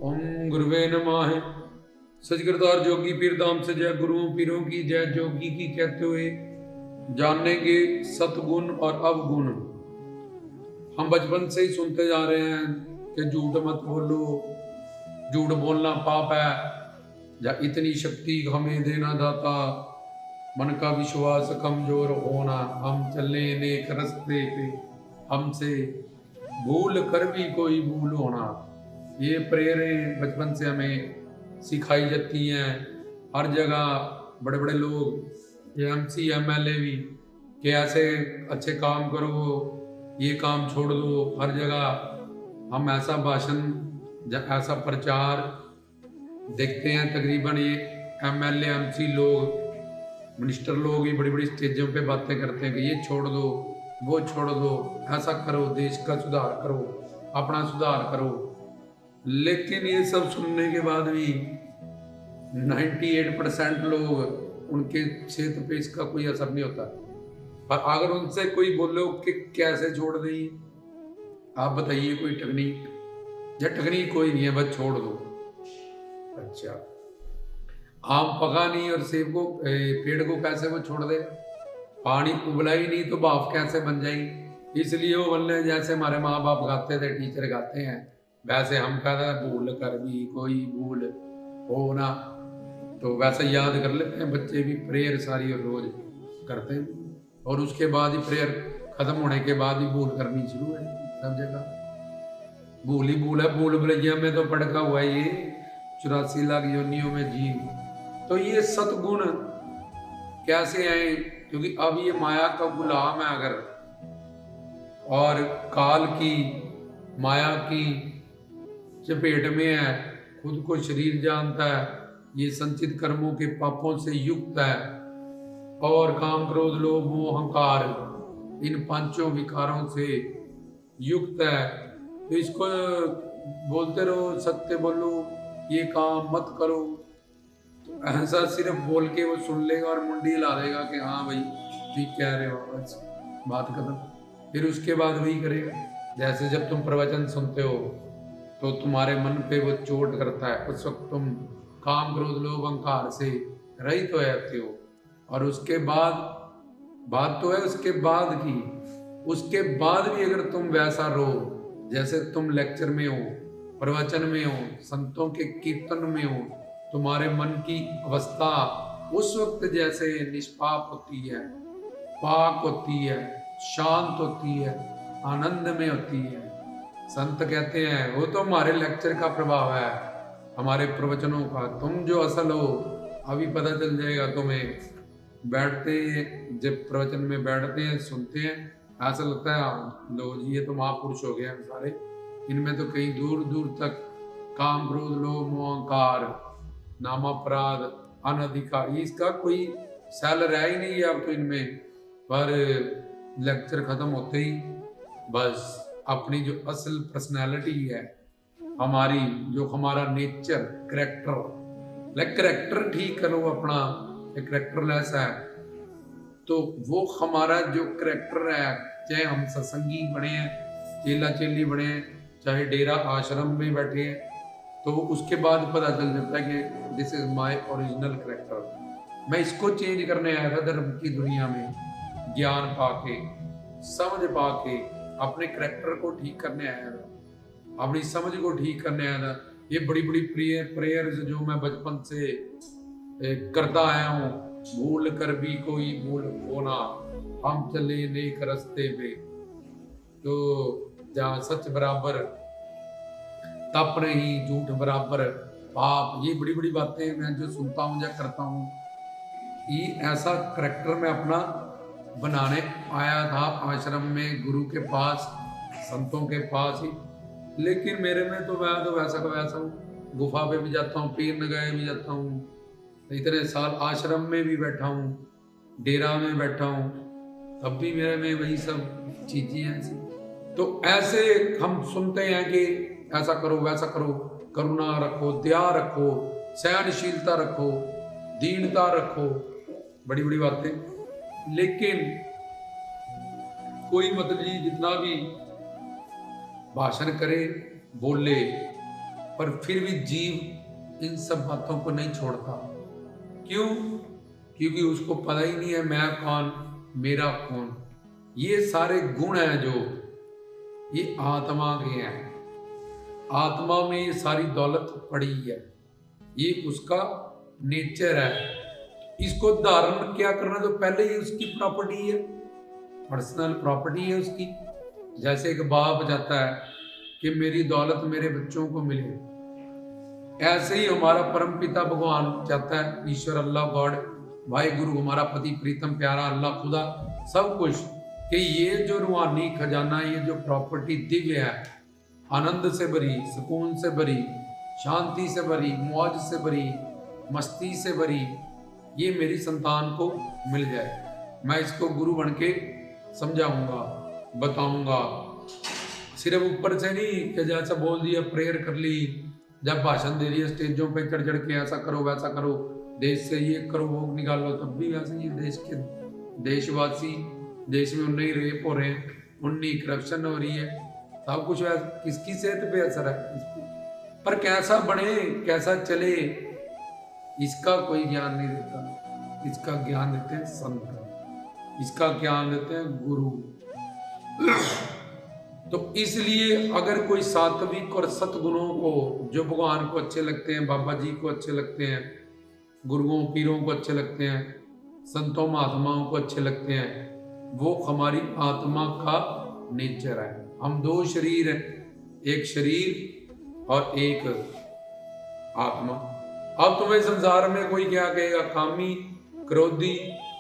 ओम गुरुवे नमः। सचकृतार जोगी पीर धाम से जय। गुरुओं पीरों की जय। जोगी की कहते हुए जानेंगे सतगुण और अवगुण। हम बचपन से ही सुनते जा रहे हैं कि झूठ मत बोलो, झूठ बोलना पाप है, या इतनी शक्ति हमें देना दाता, मन का विश्वास कमजोर होना, हम चले नेक रास्ते पे, हमसे भूल कर भी कोई भूल होना। ये प्रेरणा बचपन से हमें सिखाई जाती हैं। हर जगह बड़े बड़े लोग, ये एमसी एमएलए भी, कि ऐसे अच्छे काम करो, ये काम छोड़ दो। हर जगह हम ऐसा भाषण, ऐसा प्रचार देखते हैं। तकरीबन ये एमएलए एमसी लोग, मिनिस्टर लोग ही बड़ी बड़ी स्टेजों पे बातें करते हैं कि ये छोड़ दो, वो छोड़ दो, ऐसा करो, देश का सुधार करो, अपना सुधार करो। लेकिन ये सब सुनने के बाद भी 98% लोग, उनके क्षेत्र पे इसका कोई असर नहीं होता। और अगर उनसे कोई बोलो कि कैसे छोड़ दें, आप बताइए कोई टेक्निक, या टेक्निक कोई नहीं है, बस छोड़ दो। अच्छा, आम पका नहीं और सेब को, पेड़ को कैसे वो छोड़ दे? पानी उबला ही नहीं तो भाप कैसे बन जाएगी? इसलिए वो बनने, जैसे हमारे माँ बाप गाते थे, टीचर गाते हैं, वैसे हम कहते हैं भूल कर भी कोई भूल हो ना। तो वैसे याद कर लेते हैं बच्चे भी। प्रेयर सारी और रोज करते हैं, और उसके बाद ही प्रेयर खत्म होने के बाद ही भूल करनी शुरू है। सब जगह भूल ही भूल है। भूल भुलैया में तो पड़का हुआ है ये 84 लाख योनियों में जीव। तो ये सतगुण कैसे आए? क्योंकि अब ये माया का गुलाम है अगर, और काल की, माया की चपेट में है, खुद को शरीर जानता है, ये संचित कर्मों के पापों से युक्त है, और काम क्रोध लोभ मोह अहंकार इन पांचों विकारों से युक्त है। तो इसको बोलते रहो, सत्य बोलो, ये काम मत करो। तो ऐसा सिर्फ बोल के वो सुन लेगा और मुंडी हिला देगा कि हाँ भाई ठीक कह रहे हो, बस बात खत्म। फिर उसके बाद वही करेगा। जैसे जब तुम प्रवचन सुनते हो तो तुम्हारे मन पे वो चोट करता है, उस वक्त तुम काम क्रोध लोभ अहंकार से रहित हो जाते हो। और उसके बाद बात तो है उसके बाद की, उसके बाद भी अगर तुम वैसा रहो जैसे तुम लेक्चर में हो, प्रवचन में हो, संतों के कीर्तन में हो, तुम्हारे मन की अवस्था उस वक्त जैसे निष्पाप होती है, पाक होती है, शांत होती है, आनंद में होती है। संत कहते हैं वो तो हमारे लेक्चर का प्रभाव है, हमारे प्रवचनों का। तुम जो असल हो अभी पता चल जाएगा तुम्हें। बैठते, जब प्रवचन में बैठते हैं, सुनते हैं, ऐसा लगता है लो जी ये तो महापुरुष हो गए हैं सारे। इनमें तो कहीं दूर दूर तक काम क्रोध लोभ मोह अहंकार, नाम अपराध, अनधिकारी, इसका कोई सेल रहा ही नहीं है अब तो इनमें। पर लेक्चर खत्म होते ही बस अपनी जो असल पर्सनैलिटी है हमारी, जो हमारा नेचर, करेक्टर ठीक करो अपना, एक करेक्टरलेस है, तो वो हमारा जो करेक्टर है, चाहे हम सत्संगी बने हैं, चेला चेली बने हैं, चाहे डेरा आश्रम में बैठे हैं, तो उसके बाद पता चल जाता है कि this is my original character. मैं इसको चेंज करने आया था धर्म की दुनिया में, ज्ञान पाके, समझ पाके, अपने करेक्टर को ठीक करने आया था, अपनी समझ को ठीक करने आया था। ये बड़ी बड़ी प्रेयर्स जो मैं बचपन से करता आया हूँ, भूल कर भी कोई भूल होना, हम चले नेक रास्ते पे, तो जहाँ सच बराबर, तप नहीं, झूठ बराबर पाप, ये बड़ी बड़ी बातें मैं जो सुनता हूँ या करता हूँ, ये ऐसा करेक्टर मैं अपना बनाने आया था आश्रम में, गुरु के पास, संतों के पास ही। लेकिन मेरे में तो मैं तो वैसा का वैसा हूँ। गुफा पे भी जाता हूँ, पीर नगाहे भी जाता हूँ, इतने साल आश्रम में भी बैठा हूँ, डेरा में बैठा हूँ, तब भी मेरे में वही सब चीजें ऐसी। तो ऐसे हम सुनते हैं कि ऐसा करो वैसा करो, करुणा रखो, दया रखो, सहनशीलता रखो, दीनता रखो, बड़ी बड़ी बातें। लेकिन कोई मतलब जी जितना भी भाषण करे बोले, पर फिर भी जीव इन सब बातों को नहीं छोड़ता। क्यों? क्योंकि उसको पता ही नहीं है मैं कौन, मेरा कौन। ये सारे गुण हैं जो ये आत्मा के हैं, आत्मा में ये सारी दौलत पड़ी है, ये उसका नेचर है। इसको धारण क्या करना, तो पहले ही उसकी प्रॉपर्टी है, पर्सनल प्रॉपर्टी है उसकी। जैसे एक बाप चाहता है कि मेरी दौलत मेरे बच्चों को मिले, ऐसे ही हमारा परम पिता भगवान चाहता है, ईश्वर अल्लाह गॉड भाई गुरु हमारा पति प्रीतम प्यारा अल्लाह खुदा सब कुछ, कि ये जो रूहानी खजाना, ये जो प्रॉपर्टी दिव्य है, आनंद से भरी, सुकून से भरी, शांति से भरी, मौज से भरी, मस्ती से भरी, ये मेरी संतान को मिल जाए। मैं इसको गुरु बन के समझाऊंगा, बताऊंगा, सिर्फ ऊपर से नहीं कि जैसा बोल दिया प्रेयर कर ली, जब भाषण दे दिया स्टेजों पे चढ़ चढ़ के ऐसा करो वैसा करो, देश से ये करो वो निकालो, तब भी वैसे ही देश के देशवासी, देश में उन्हीं रेप हो रहे हैं, उन्हीं करप्शन हो रही है, सब कुछ वैसा। किसकी सेहत पे असर है? पर कैसा बने, कैसा चले, इसका कोई ज्ञान नहीं देता। इसका ज्ञान देते हैं संत, इसका ज्ञान देते हैं गुरु। तो इसलिए अगर कोई सात्विक और सतगुणों को, जो भगवान को अच्छे लगते हैं, बाबा जी को अच्छे लगते हैं, गुरुओं पीरों को अच्छे लगते हैं, संतों महात्माओं को अच्छे लगते हैं, वो हमारी आत्मा का नेचर है। हम दो शरीर हैं, एक शरीर और एक आत्मा। अब तुम्हें संसार में कोई क्या कहेगा? कामी, क्रोधी,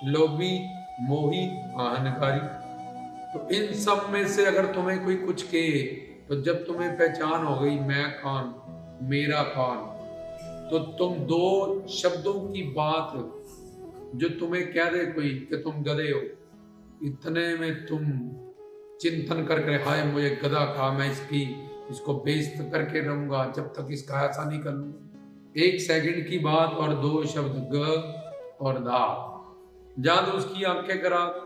लोभी, मोही, अहंकारी। तो इन सब में से अगर तुम्हें कोई कुछ कहे, तो जब तुम्हें पहचान हो गई मैं कौन, मेरा कौन, तो तुम दो शब्दों की बात जो तुम्हें कह दे कोई कि तुम गधे हो, इतने में तुम चिंतन करके हाय मुझे गधा कहा, मैं इसको बेइज्जत करके रहूंगा जब तक इसका ऐसा नहीं कर लूंगा। एक सेकंड की बात और दो शब्द ग और दा, जहां तो उसकी आंखें खराब,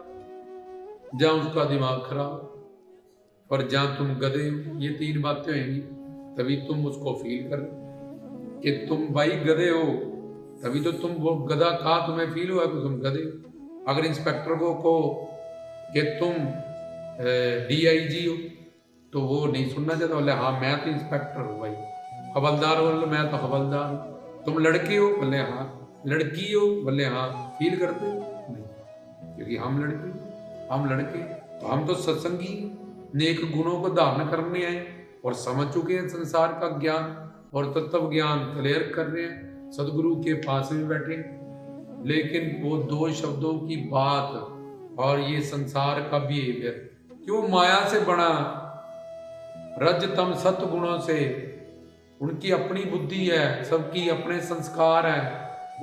जहां उसका दिमाग खराब, और जहां तुम गधे हो, ये तीन बातें होंगी तभी तुम उसको फील कर कि तुम भाई गधे हो, तभी तो तुम वो गधा कहा तुम्हें फील हुआ कि तुम गधे हो। अगर इंस्पेक्टर को कहो कि तुम DIG हो, तो वो नहीं सुनना चाहता, बोले हाँ मैं तो इंस्पेक्टर हूँ भाई। हवलदार बोले मैं तो हवलदार हूँ। तुम लड़के हो, बोले हाँ। लड़की हो, बोले हाँ। फील करते हो? नहीं, क्योंकि हम लड़के तो हम तो सत्संगी नेक गुणों को धारण करने आए और समझ चुके हैं संसार का ज्ञान और तत्व ज्ञान क्लियर कर रहे हैं, सदगुरु के पास में बैठे। लेकिन वो दो शब्दों की बात और ये संसार का बिहेवियर क्यों माया से बना, रजतम सत्व गुणों से, उनकी अपनी बुद्धि है, सबकी अपने संस्कार है,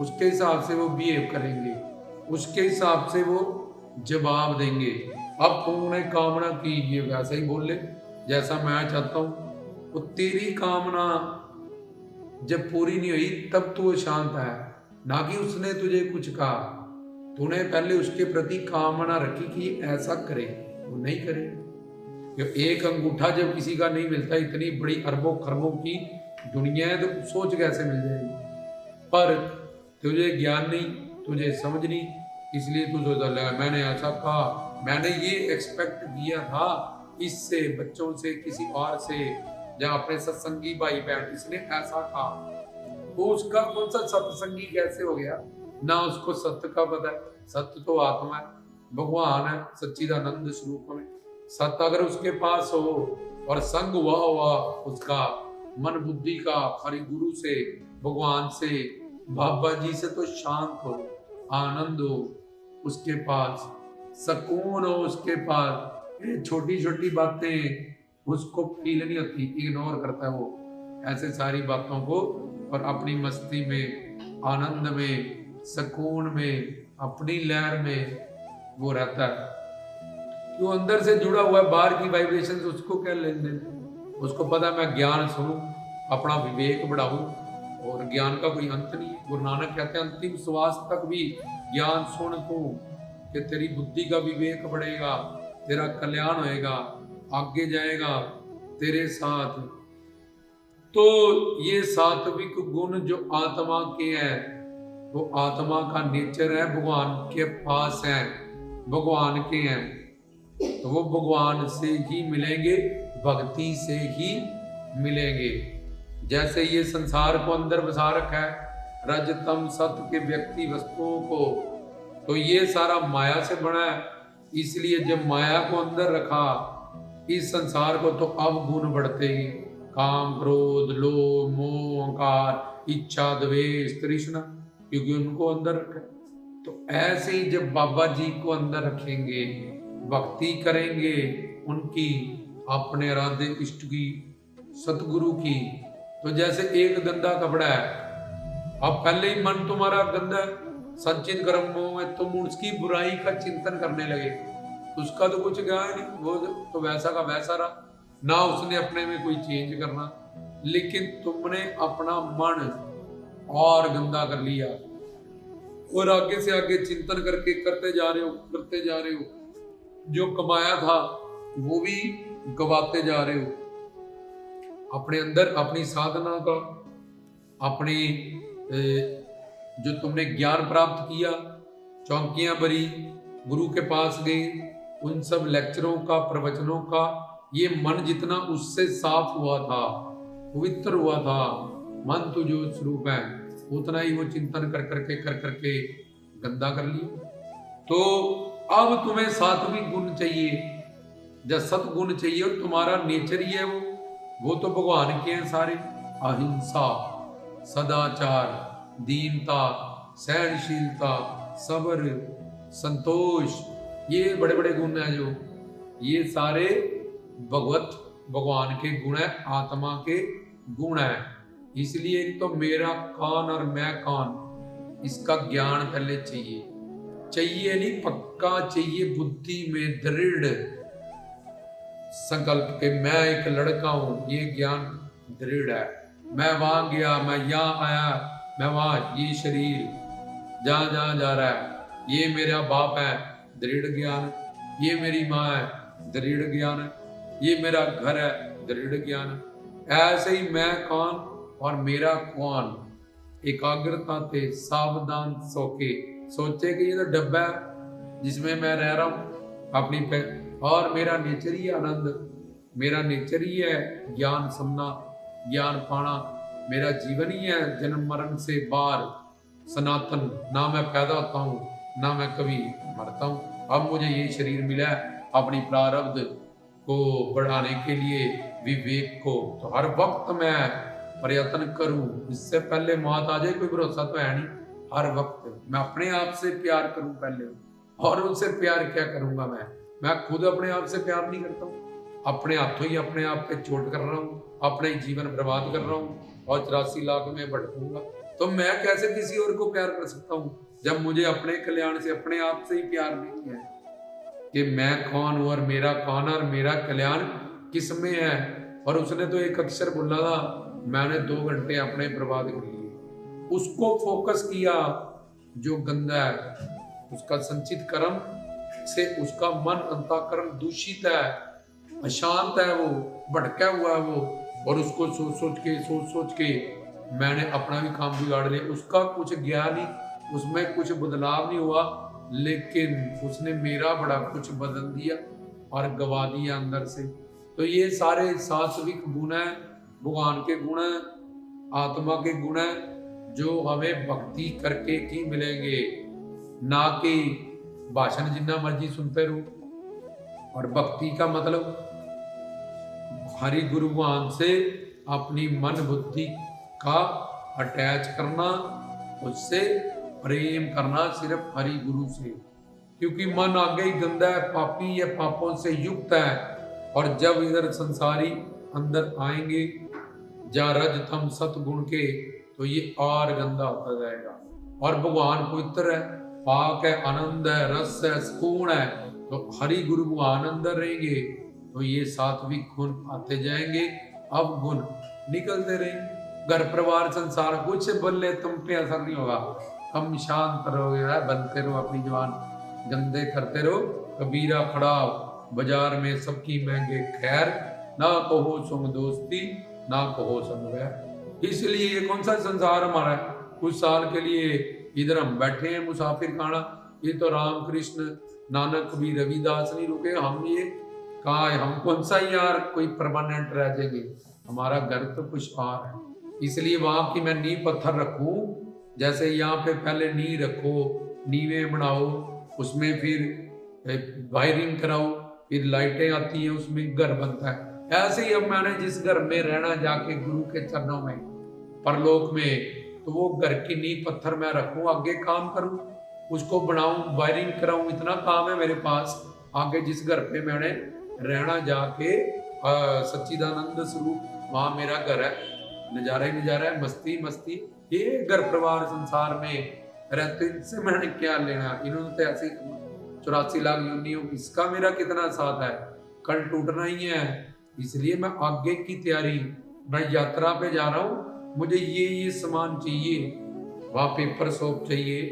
उसके हिसाब से वो बिहेव करेंगे, उसके हिसाब से वो जवाब देंगे। अब तुमने कामना की, ये वैसा ही बोल ले जैसा मैं चाहता हूं। वो तेरी कामना जब पूरी नहीं हुई तब तू शांत है, ना कि उसने तुझे कुछ कहा। तूने पहले उसके प्रति कामना रखी कि ऐसा करे, वो नहीं करे। जो एक अंगूठा जब किसी का नहीं मिलता, इतनी बड़ी अरबों खरबों की दुनिया है, तो सोच कैसे मिल जाएगी। पर तुझे ज्ञान नहीं, तुझे समझ नहीं, इसलिए तू सोचता लगा मैंने ऐसा कहा, मैंने ये एक्सपेक्ट किया था इससे, बच्चों से, किसी और से, जहाँ अपने सत्संगी भाई बहन, इसने ऐसा कहा, तो उसका कौन सा सत्संगी कैसे हो गया? ना उसको सत्य का पता है। सत्य तो आत्मा है, भगवान है, सच्चिदानंद स्वरूप में। सत्य अगर उसके पास हो और संग हुआ उसका मन बुद्धि का हरि गुरु से, भगवान से, बाबा जी से, तो शांत हो, आनंद हो उसके पास, सुकून हो उसके पास। छोटी छोटी बातें उसको फील नहीं होती, इग्नोर करता है वो ऐसे सारी बातों को, और अपनी मस्ती में, आनंद में, सुकून में, अपनी लहर में वो रहता है। जो अंदर से जुड़ा हुआ है, बाहर की वाइब्रेशन से उसको क्या लेन देन? उसको पता मैं ज्ञान सुनूं, अपना विवेक बढ़ाऊं, और ज्ञान का कोई अंत नहीं है। गुरु नानक कहते हैं अंतिम श्वास तक भी ज्ञान सुन तू, कि तेरी बुद्धि का विवेक बढ़ेगा, तेरा कल्याण होएगा, आगे जाएगा तेरे साथ। तो ये सात्विक गुण जो आत्मा के हैं, वो आत्मा का नेचर है, भगवान के पास है, भगवान के हैं, तो वो भगवान से ही मिलेंगे, भक्ति से ही मिलेंगे। जैसे ये संसार को अंदर बसा रखा है, रजतम सत्य के व्यक्ति वस्तुओं को, तो ये सारा माया से बना है। इसलिए जब माया को अंदर रखा इस संसार को, तो अब गुण बढ़ते ही, काम, क्रोध, लोभ, मोह, अहंकार, इच्छा, द्वेष, तृष्णा, क्योंकि उनको अंदर रखा। तो ऐसे ही जब बाबा जी को अंदर रखेंगे, भक्ति करेंगे उनकी, अपने आराध्य इष्ट की, सतगुरु की, तो जैसे एक गंदा कपड़ा है, अब पहले ही मन तुम्हारा गंदा है, संचित कर्मों में तुम उसकी बुराई का चिंतन करने लगे, उसका तो कुछ गया नहीं, वो तो वैसा का वैसा रहा, ना उसने अपने में कोई चेंज करना, लेकिन तुमने अपना मन और गंदा कर लिया और आगे से आगे चिंतन करके करते जा रहे हो, जो कमाया था वो भी गवाते जा रहे हो। अपने अंदर अपनी साधना का, अपनी जो तुमने ज्ञान प्राप्त किया, चौकियां भरी, गुरु के पास गए, उन सब लेक्चरों का, प्रवचनों का, ये मन जितना उससे साफ हुआ था, पवित्र हुआ था, मन तो जो स्वरूप है, उतना ही वो चिंतन कर करके गंदा कर लिया। तो अब तुम्हें सात्विक गुण चाहिए, जब सतगुण चाहिए, और तुम्हारा नेचर ही है वो तो भगवान के हैं सारे, अहिंसा, सदाचार, दीनता, सहनशीलता, सब्र, संतोष, ये बड़े बड़े गुण हैं, जो ये सारे भगवान के गुण है, आत्मा के गुण है। इसलिए तो मेरा कौन और मैं कौन, इसका ज्ञान पहले चाहिए नहीं, पक्का चाहिए, बुद्धि में दृढ़ संकल्प के मैं एक लड़का हूं, ये ज्ञान दृढ़ है। मैं वहां गया, मैं यहाँ आया, मैं वहां, ये शरीर जहां जहां जा रहा है, ये मेरा बाप है, दृढ़ ज्ञान, ये मेरी माँ है, दृढ़ ज्ञान है, ये मेरा घर है, दृढ़ ज्ञान है। ऐसे ही मैं कौन और मेरा कौन, एकाग्रता से सावधान सोचे कि ये तो डब्बा है जिसमें मैं रह रहा हूं अपनी पे, और मेरा नेचर ही आनंद, मेरा नेचर ही है ज्ञान सुनना, ज्ञान पाना, मेरा जीवन ही है जन्म मरण से बाहर सनातन, ना मैं पैदा होता हूँ ना मैं कभी मरता हूँ। अब मुझे ये शरीर मिला है अपनी प्रारब्ध को बढ़ाने के लिए, विवेक को, तो हर वक्त मैं प्रयत्न करूं, इससे पहले मौत आ जाए कोई भरोसा तो है नहीं, हर वक्त मैं अपने आप से प्यार करूं पहले, और उनसे प्यार क्या करूंगा, मैं खुद अपने आप से प्यार नहीं करता हूँ, अपने हाथों ही अपने आप पे चोट कर रहा हूँ, अपने ही जीवन बर्बाद कर रहा हूँ, और 84 लाख में भटकूंगा, तो मैं कैसे किसी और को प्यार कर सकता हूँ जब मुझे अपने कल्याण से, अपने आप से ही प्यार नहीं है, कि मैं कौन हूं और मेरा कौन और मेरा कल्याण किस में है। और उसने तो एक अक्षर बोला था, मैंने 2 घंटे अपने बर्बाद कर लिए, उसको फोकस किया, जो गंदा है उसका संचित कर्म से उसका मन अंतःकरण दूषित है, अशांत है, वो भटका हुआ है वो, और उसको सोच के मैंने अपना भी काम बिगाड़ लिया, उसका कुछ गया नहीं, उसमें कुछ बदलाव नहीं हुआ, लेकिन उसने मेरा बड़ा कुछ बदल दिया और गवा दिया अंदर से। तो ये सारे सात्विक गुण है, भगवान के गुण है, आत्मा के गुण है, जो हमें भक्ति करके ही मिलेंगे, ना कि भाषण जितना मर्जी सुनते रहो। और भक्ति का मतलब हरि गुरु भगवान से अपनी मन बुद्धि का अटैच करना, उससे प्रेम करना, सिर्फ हरि गुरु से, क्योंकि मन आगे ही गंदा है, पापी है, पापों से युक्त है, और जब इधर संसारी अंदर आएंगे जा रजतम सतगुण के, तो ये और गंदा होता जाएगा। और भगवान पवित्र है, पाक है, आनंद है, रस है, सुकून है, तो हरि गुरु भगवान अंदर रहेंगे, तो ये सात्विक गुण आते जाएंगे, अब गुण निकलते रहेंगे। घर परिवार संसार कुछ बोले तुम पे असर नहीं होगा, हम शांत रहोगे, बनते रहो, अपनी जवान गंदे करते रहो। कबीरा खड़ा बाजार में सबकी महंगे खैर, ना कहो सुम दोस्ती, ना कहो समवै। इसलिए ये कौन सा संसार हमारा है, कुछ साल के लिए इधर हम बैठे हैं मुसाफिर खाना। ये तो राम कृष्ण नानक कबीर रविदास नहीं रुके, हम ये कहा है, हम कौन सा यार कोई परमानेंट रह जाएंगे, हमारा घर तो कुछ और है। इसलिए वहां की मैं नींव पत्थर रखूं, जैसे यहाँ पे पहले नींव रखो, नींवें बनाओ, उसमें फिर वायरिंग कराओ, फिर लाइटें आती हैं, उसमें घर बनता है। ऐसे ही अब मैंने जिस घर में रहना जाके गुरु के चरणों में परलोक में, तो वो घर की नींव पत्थर मैं रखूं, आगे काम करूं, उसको बनाऊं, वायरिंग कराऊं, इतना काम है मेरे पास। आगे जिस घर पे मैंने रहना जाके सच्चिदानंद स्वरूप, वहां मेरा घर है, नजारा ही नजारा है, मस्ती मस्ती। ये घर परिवार संसार में रहते, इनसे मैंने क्या लेना, इन्होंने तो ऐसे 84 लाख योनियों, इसका मेरा कितना साथ है, कल टूटना ही है। इसलिए मैं आगे की तैयारी, मैं यात्रा पे जा रहा हूँ, मुझे ये सामान चाहिए, वहाँ पेपर सोप चाहिए,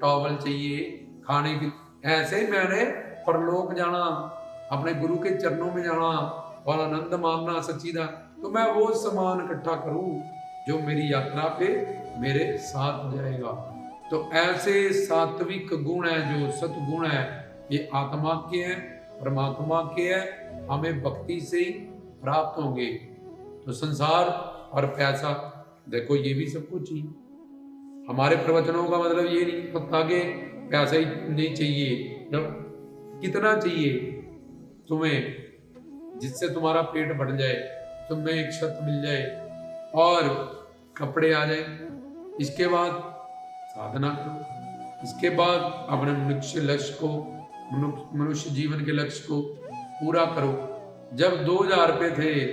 टॉवल चाहिए, खाने की, ऐसे मैंने परलोक जाना, अपने गुरु के चरणों में जाना और आनंद मानना सच्चिदा, तो मैं वो सामान इकट्ठा करूं जो मेरी यात्रा पे मेरे साथ जाएगा। तो ऐसे सात्विक गुण है, जो सतगुण है, ये आत्मा के हैं, परमात्मा के हैं, हमें भक्ति से ही प्राप्त होंगे। तो संसार और पैसा, देखो ये भी सब कुछ ही, हमारे प्रवचनों का मतलब ये नहीं पता कि पैसा ही नहीं चाहिए, जब कितना चाहिए तुम्हें, जिससे तुम्हारा पेट बढ़ जाए, तुम्हें एक छत मिल जाए और कपड़े आ जाए, इसके बाद साधना करो, इसके बाद अपने मनुष्य लक्ष्य को, मनुष्य जीवन के लक्ष्य को पूरा करो। जब 2000 रुपये थे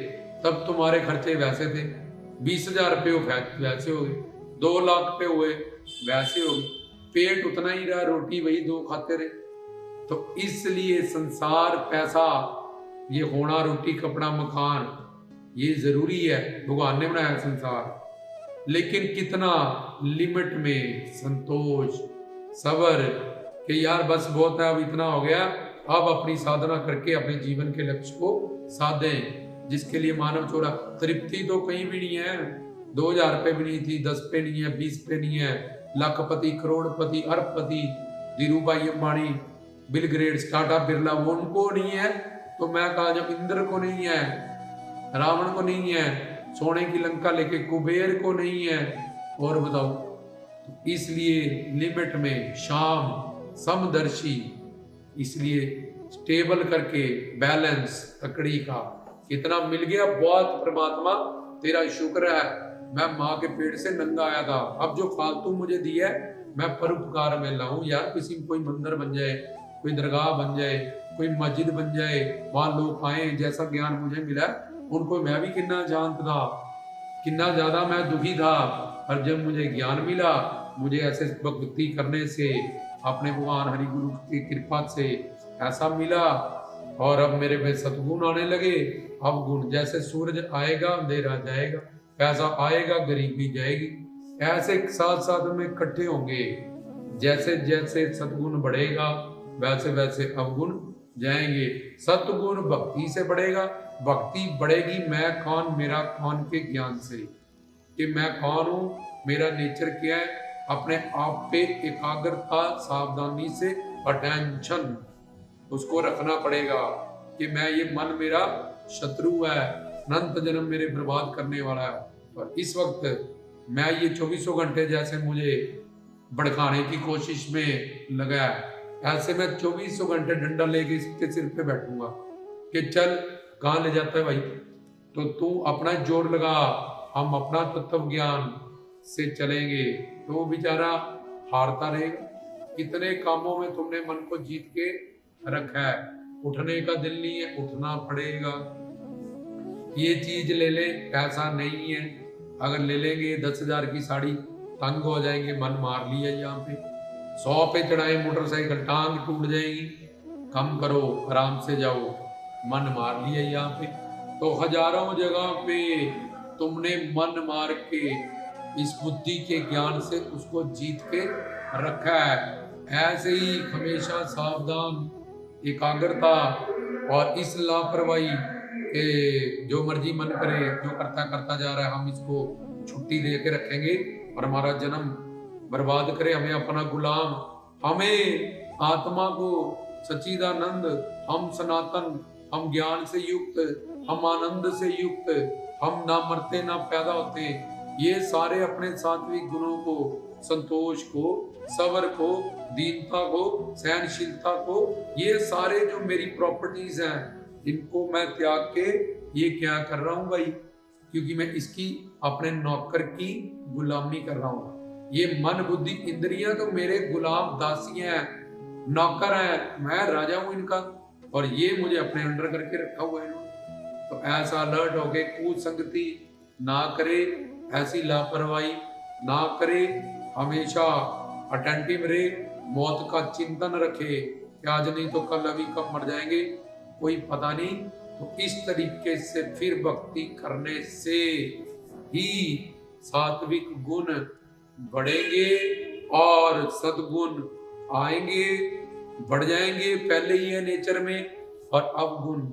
तब तुम्हारे खर्चे वैसे थे, 20,000 रुपये वैसे हो गए, 2 लाख पे हुए वैसे हो गए, पेट उतना ही रहा, रोटी वही 2 खाते रहे। तो इसलिए संसार, पैसा, ये होना, रोटी कपड़ा मकान, ये जरूरी है, भगवान ने बनाया संसार, लेकिन कितना लिमिट में, संतोष, सब्र, कि यार बस बहुत है, अब इतना हो गया, अब अपनी साधना करके अपने जीवन के लक्ष्य को साधें, जिसके लिए मानव छोड़ा। तृप्ति तो कहीं भी नहीं है, 2000 रुपये भी नहीं थी, 10 पे नहीं है, 20 पे नहीं है, लाखपति, करोड़पति, अरबपति, धीरू भाई अंबानी, बिल ग्रेट्स, टाटा बिरला, वो उनको नहीं है, तो मैं कहा जब इंद्र को नहीं है, रावण को नहीं है, सोने की लंका लेके कुबेर को नहीं है, और बताओ। तो इसलिए लिमिट में, शाम समदर्शी, इसलिए स्टेबल करके बैलेंस तकड़ी का, कितना मिल गया, बहुत परमात्मा तेरा शुक्र है, मैं माँ के पेट से नंगा आया था, अब जो फालतू मुझे दिया है मैं परोपकार में लाऊं। यार किसी कोई मंदिर बन जाए, कोई दरगाह बन जाए, कोई मस्जिद बन जाए, वहां लोग आए, जैसा ज्ञान मुझे मिला उनको, मैं भी कितना जानत था, कितना ज्यादा मैं दुखी था, पर जब मुझे ज्ञान मिला, मुझे ऐसे भक्ति करने से, अपने भगवान हरि गुरु की कृपा से ऐसा मिला, और अब मेरे में सद्गुण आने लगे। अब गुण, जैसे सूरज आएगा अंधेरा जाएगा, पैसा आएगा गरीबी जाएगी, ऐसे साथ साथ में इकट्ठे होंगे। जैसे जैसे सद्गुण बढ़ेगा वैसे वैसे अवगुण जाएंगे। सतगुण भक्ति से बढ़ेगा, भक्ति बढ़ेगी मैं कौन, मेरा कौन के ज्ञान से, कि मैं कौन हूँ, मेरा नेचर क्या है, अपने आप पे एकाग्रता, सावधानी से अटेंशन उसको रखना पड़ेगा, कि मैं, ये मन मेरा शत्रु है, अनंत जन्म मेरे बर्बाद करने वाला है, और इस वक्त मैं ये 24 घंटे जैसे मुझे भड़काने की कोशिश में लगा है, ऐसे मैं 24 घंटे डंडा लेके इसके सिर पे बैठूंगा कि चल कहाँ ले जाता है भाई, तो तू अपना जोर लगा, हम अपना तत्व ज्ञान से चलेंगे, तो वो बेचारा हारता रहेगा। कितने कामों में तुमने मन को जीत के रखा है, उठने का दिल नहीं है, उठना पड़ेगा। ये चीज ले ले, पैसा नहीं है, अगर ले लेंगे 10,000 की साड़ी, तंग हो जाएंगे, मन मार लिया यहाँ पे, 100 पे चढ़ाए मोटरसाइकिल, टांग टूट जाएगी, कम करो, आराम से जाओ, मन मार लिया यहाँ पे। तो हजारों जगह पे तुमने मन मार के इस बुद्धि के ज्ञान से उसको जीत के रखा है। ऐसे ही हमेशा सावधान, एकाग्रता, और इस लापरवाही कि जो मर्जी मन करे, जो करता करता जा रहा है, हम इसको छुट्टी दे के रखेंगे और हमारा जन्म बर्बाद करे, हमें अपना गुलाम, हमें आत्मा को सच्चिदानंद, हम सनातन, हम ज्ञान से युक्त, हम आनंद से युक्त, हम ना मरते ना पैदा होते, ये सारे अपने सात्विक गुणों को, संतोष को, सबर को, दीनता को, सहनशीलता को, ये सारे जो मेरी प्रॉपर्टीज हैं, इनको मैं त्याग के ये क्या कर रहा हूं भाई, क्योंकि मैं इसकी अपने नौकर की गुलामी कर रहा हूं। ये मन बुद्धि इंद्रियां तो मेरे गुलाम दासियां हैं, नौकर हैं, मैं राजा हूं इनका, और ये मुझे अपने अंडर करके रखा हुआ है इन्होंने। तो ऐसा अलर्ट हो गए, कुसंगति ना करे, ऐसी लापरवाही ना करे, हमेशा अटेंटिव रहे, मौत का चिंतन रखे कि आज नहीं तो कल, अभी कब मर जाएंगे कोई पता नहीं। तो इस तरीके से फिर भक्ति करने से ही सात्विक गुण बढ़ेंगे और सद्गुण आएंगे, बढ़ जाएंगे, पहले ही है नेचर में, और अब गुण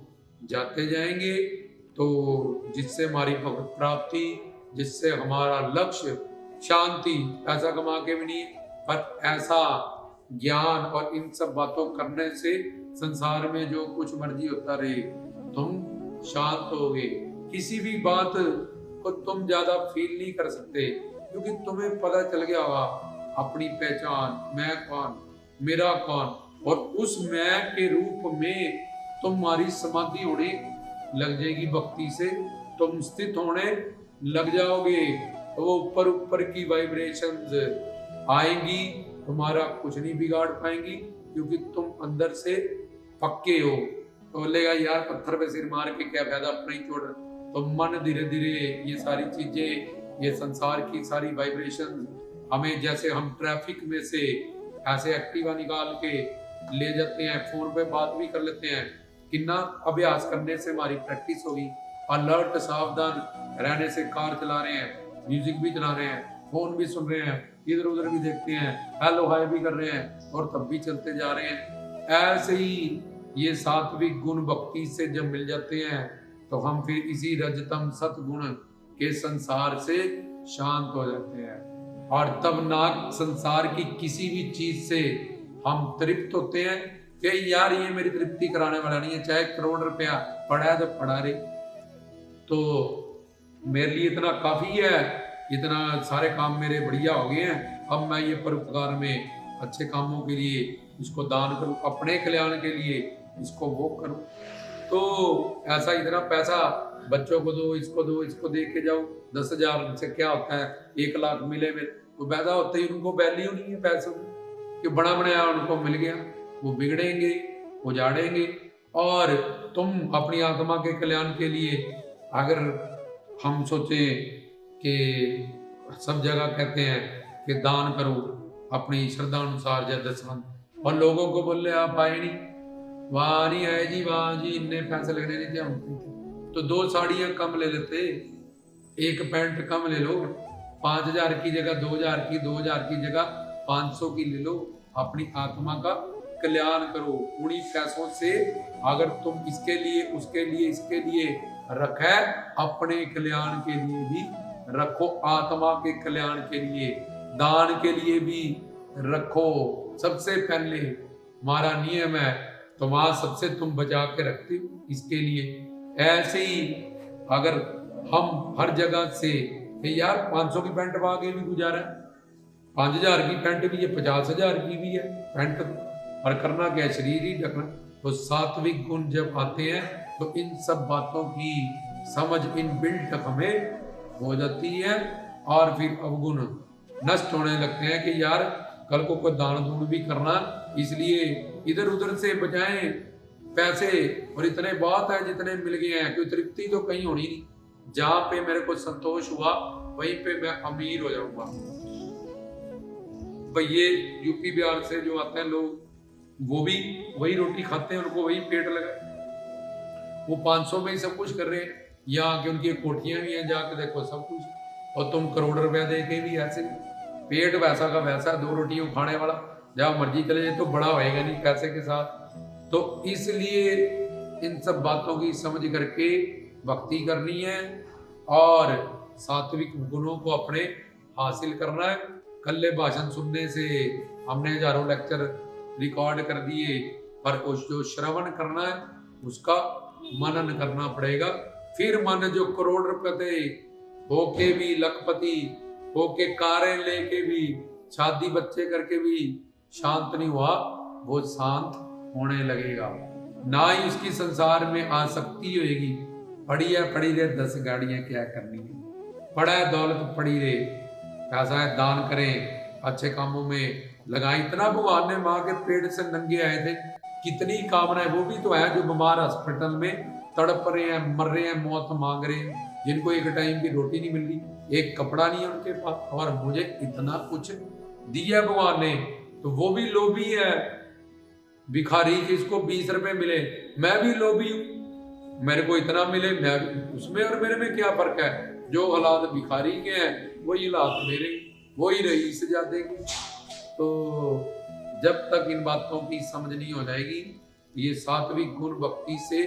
जाते जाएंगे। तो जिससे हमारी भगवत प्राप्ति, जिससे हमारा लक्ष्य शांति, पैसा कमा के भी नहीं, पर ऐसा ज्ञान और इन सब बातों करने से संसार में जो कुछ मर्जी होता रहे, तुम शांत होगे, किसी भी बात को तुम ज्यादा फील नहीं कर सकते, क्योंकि तुम्हें पता चल गया होगा अपनी पहचान, मैं कौन, मेरा कौन, और उस मैं के रूप में तुम्हारी समाधि होने लग जाएगी, भक्ति से तुम स्थित होने लग जाओगे, तो वो ऊपर ऊपर की वाइब्रेशंस आएंगी, तुम्हारा कुछ नहीं बिगाड़ पाएंगी, क्योंकि तुम अंदर से पक्के हो। तो बोलेगा यार पत्थर पे सिर मार के क्या फायदा, अपना ही छोड़। तो मन धीरे धीरे ये सारी चीजें, ये संसार की सारी वाइब्रेशन हमें, जैसे हम ट्रैफिक में से ऐसे एक्टिवा निकाल के ले जाते हैं, फोन पे बात भी कर लेते हैं, कितना अभ्यास करने से हमारी प्रैक्टिस होगी, अलर्ट सावधान रहने से कार चला रहे हैं, म्यूजिक भी चला रहे हैं, फोन भी सुन रहे हैं, इधर उधर भी देखते हैं, हेलो हाय भी कर रहे हैं, और तब भी चलते जा रहे हैं। ऐसे ही ये सात्विक गुण भक्ति से जब मिल जाते हैं, तो हम फिर इसी रजतम सतगुण के संसार से शांत हो जाते हैं, और तब ना संसार की किसी भी चीज से हम तृप्त होते हैं कि यार ये मेरी तृप्ति कराने वाला नहीं है, चाहे करोड़ रुपया पड़ा है तो पड़ा रे, तो मेरे लिए इतना काफी है, इतना सारे काम मेरे बढ़िया हो गए हैं, अब मैं ये परोपकार में अच्छे कामों के लिए इसको दान करूं, अपने कल्याण के लिए इसको वो करूं। तो ऐसा इतना पैसा बच्चों को दो, इसको दे के जाओ, 10,000 से क्या होता है, 1 लाख मिले मेरे, तो पैदा होते ही उनको वैल्यू नहीं है पैसों की, कि बड़ा बनाया उनको मिल गया, वो बिगड़ेंगे, उजाड़ेंगे। और तुम अपनी आत्मा के कल्याण के लिए अगर हम सोचे कि सब जगह कहते हैं कि दान करो अपनी श्रद्धा अनुसार जय दशवंत, और लोगों को बोल रहे आप आए नहीं, वहां नहीं आए जी, वहां जी इतने पैसे लगने नहीं थे, तो 2 साड़ियां कम ले लेते, 1 पैंट कम ले लो, 5,000 की जगह 2,000 की, 2,000 की जगह 500 की ले लो, अपनी आत्मा का कल्याण करो। उन्हीं पैसों से अगर तुम इसके लिए, उसके लिए, इसके लिए रखे, अपने कल्याण के लिए भी रखो, आत्मा के कल्याण के लिए, दान के लिए भी रखो। सबसे पहले हमारा नियम है, तो वहां सबसे तुम बचा के रखते हो इसके लिए। ऐसे ही अगर हम हर जगह से यार 500 की पैंट पा के भी गुजारा है, 5,000 की पैंट भी है, 50,000 की भी है पैंट, और करना क्या है, शरीर ही ढकना। तो सात्विक गुण जब आते हैं तो इन सब बातों की समझ इन बिल्ट हमें हो जाती है, और फिर अवगुण नष्ट होने लगते हैं कि यार कल को कोई दान दून भी करना, इसलिए इधर उधर से बचाएं पैसे, और इतने बात है जितने मिल गए हैं, क्योंकि तृप्ति तो कहीं होनी नहीं, जहां पे मेरे को संतोष हुआ वहीं पे मैं अमीर हो जाऊंगा। भाई ये यूपी बिहार से जो आते हैं लोग, वो भी वही रोटी खाते हैं, उनको वही पेट लगा, वो 500 में ही सब कुछ कर रहे हैं, यहाँ के उनकी कोठियां भी हैं, जाके देखो सब कुछ, और तुम करोड़ रुपया दे के भी ऐसे, पेट वैसा का वैसा, 2 रोटियों खाने वाला, जहाँ मर्जी चले जाए, तो बड़ा होएगा नहीं पैसे के साथ। तो इसलिए इन सब बातों की समझ करके भक्ति करनी है और सात्विक गुणों को अपने हासिल करना है। कल्ले भाषण सुनने से हमने हजारों लेक्चर रिकॉर्ड कर दिए, पर उस जो श्रवण करना है उसका मनन करना पड़ेगा। फिर मन जो करोड़ रुपए होके भी लखपति होके कारें लेके भी शादी बच्चे करके भी शांत नहीं हुआ, वो शांत होने लगेगा। ना ही उसकी संसार में आसक्ति होगी। पड़ी है पड़ी रहे 10 गाड़ियां क्या करनी है, पड़ा है दौलत पड़ी रहे, पैसा है दान करें, अच्छे कामों में लगाएं। इतना भगवान ने माँ के पेट से नंगे आए थे, कितनी कामनाएं। वो भी तो है जो बीमार हॉस्पिटल में तड़प रहे हैं, मर रहे हैं, मौत मांग रहे हैं, जिनको एक टाइम की रोटी नहीं मिल रही, एक कपड़ा नहीं है उनके पास, और मुझे इतना कुछ दिया भगवान ने। तो वो भी लोभी है, भिखारी जिसको 20 रुपए मिले, मैं भी लोभी हूं, मेरे को इतना मिले, मैं उसमें और मेरे में क्या फर्क है। जो हालात भिखारी के हैं वही हालात मेरे, वही रईस जाते हैं। तो जब तक इन बातों की समझ नहीं हो जाएगी, ये सात्विक गुण भक्ति से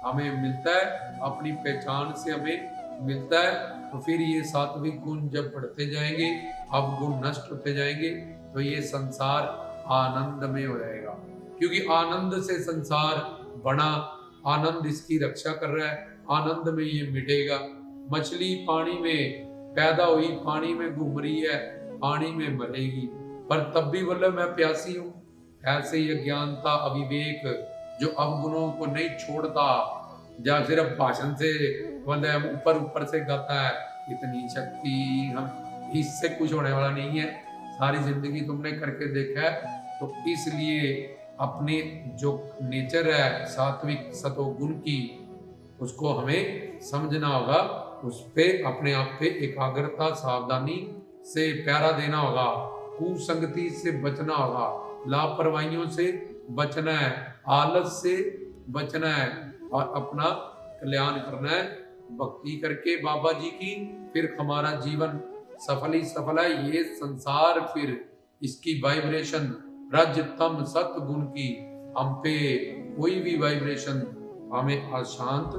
हमें मिलता है, अपनी पहचान से हमें मिलता है। तो फिर ये सात्विक गुण जब बढ़ते जाएंगे, अब गुण नष्ट होते जाएंगे, तो ये संसार आनंद में हो जाएगा। क्योंकि आनंद से संसार बना, आनंद इसकी रक्षा कर रहा है, आनंद में ये मिटेगा। मछली पानी में पैदा हुई, पानी में घूम रही है, पानी में मरेगी, पर तब भी बोले मैं प्यासी हूं। ऐसे ही अज्ञानता अविवेक जो अवगुणों को नहीं छोड़ता, या सिर्फ भाषण से बोले ऊपर ऊपर से गाता है, इतनी शक्ति, हम इससे कुछ होने वाला नहीं है। सारी जिंदगी तुमने करके देखा है। तो इसलिए अपने जो नेचर है सात्विक सतोगुण की, उसको हमें समझना होगा, उस पे अपने आप पे एकाग्रता सावधानी से पहरा देना होगा, कुसंगति से बचना होगा, लापरवाहियों से बचना है, आलस से बचना है, और अपना कल्याण करना है भक्ति करके बाबा जी की। फिर हमारा जीवन सफल ही सफल है। ये संसार फिर इसकी वाइब्रेशन रज तम सत गुण की हम पे कोई भी वाइब्रेशन हमें अशांत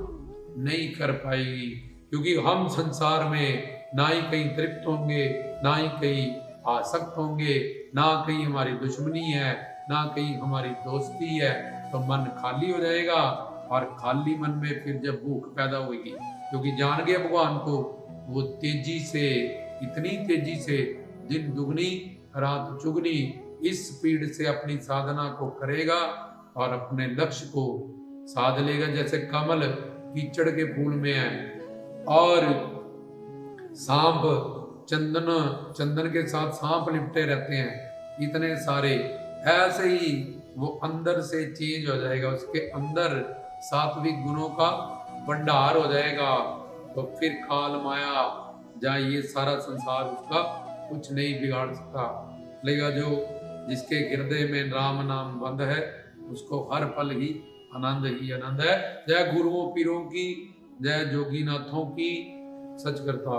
नहीं कर पाएगी। क्योंकि हम संसार में ना ही कहीं तृप्त होंगे, ना ही कहीं आसक्त होंगे, ना कहीं हमारी दुश्मनी है, ना कहीं हमारी दोस्ती है। तो मन खाली हो जाएगा, और खाली मन में फिर जब भूख पैदा होगी, क्योंकि जान गया भगवान को, वो तेजी से, इतनी तेजी से, दिन दुगनी रात चुगनी इस स्पीड से अपनी साधना को करेगा और अपने लक्ष्य को साध लेगा। जैसे कमल कीचड़ के फूल में है, और सांप चंदन के साथ सांप लिपटे रहते हैं इतने सारे, ऐसे ही वो अंदर से चेंज हो जाएगा, उसके अंदर सात्विक गुणों का भंडार हो जाएगा। तो फिर काल माया जहाँ ये सारा संसार उसका कुछ नहीं बिगाड़ सकता। लेगा जो जिसके हृदय में राम नाम बंद है, उसको हर पल ही आनंद है। जय गुरुओं पीरों की, जय जोगीनाथों की, सच करता।